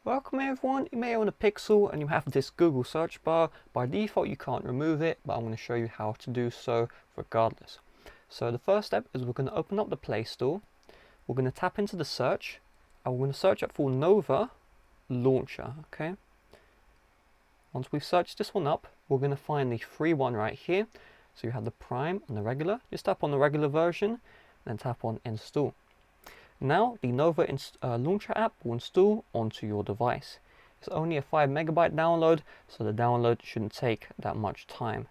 Welcome everyone, you may own a Pixel and you have this Google search bar. By default you can't remove it, but I'm going to show you how to do so regardless. So the first step is we're going to open up the Play Store, we're going to tap into the search, and we're going to search up for Nova Launcher, okay? Once we've searched this one up, we're going to find the free one right here. So you have the Prime and the regular, just tap on the regular version, then tap on Install. Now the Nova Launcher app will install onto your device. It's only a 5 megabyte download, so the download shouldn't take that much time.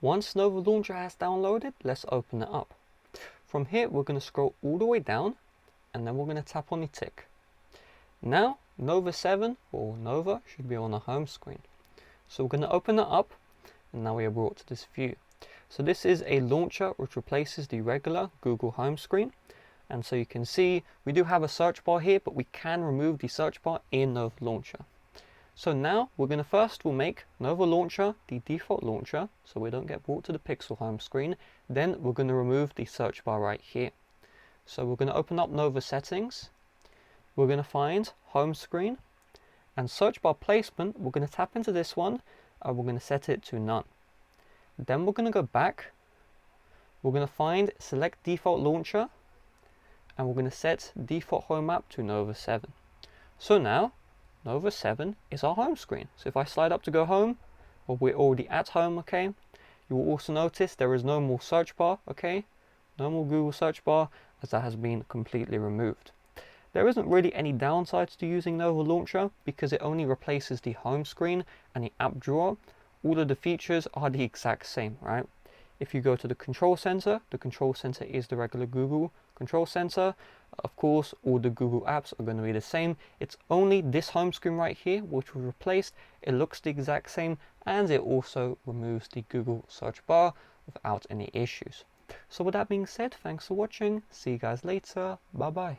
Once Nova Launcher has downloaded, let's open it up. From here we're going to scroll all the way down and then we're going to tap on the tick. Now Nova 7 or Nova should be on the home screen. So we're going to open it up and now we are brought to this view. So this is a launcher which replaces the regular Google home screen. And so you can see we do have a search bar here, but we can remove the search bar in Nova Launcher. So now we're going to we'll make Nova Launcher the default launcher so we don't get brought to the Pixel home screen. Then we're going to remove the search bar right here. So we're going to open up Nova settings. We're going to find home screen and search bar placement. We're going to tap into this one and we're going to set it to none. Then we're going to go back. We're going to find select default launcher and we're going to set default home app to Nova 7. So now Nova 7 is our home screen. So if I slide up to go home, well, we're already at home, okay? You will also notice there is no more search bar, okay? No more Google search bar as that has been completely removed. There isn't really any downsides to using Nova Launcher because it only replaces the home screen and the app drawer. All of the features are the exact same, right? If you go to the control center is the regular Google control center. Of course, all the Google apps are going to be the same. It's only this home screen right here which was replaced. It looks the exact same and it also removes the Google search bar without any issues. So with that being said, thanks for watching. See you guys later. Bye bye.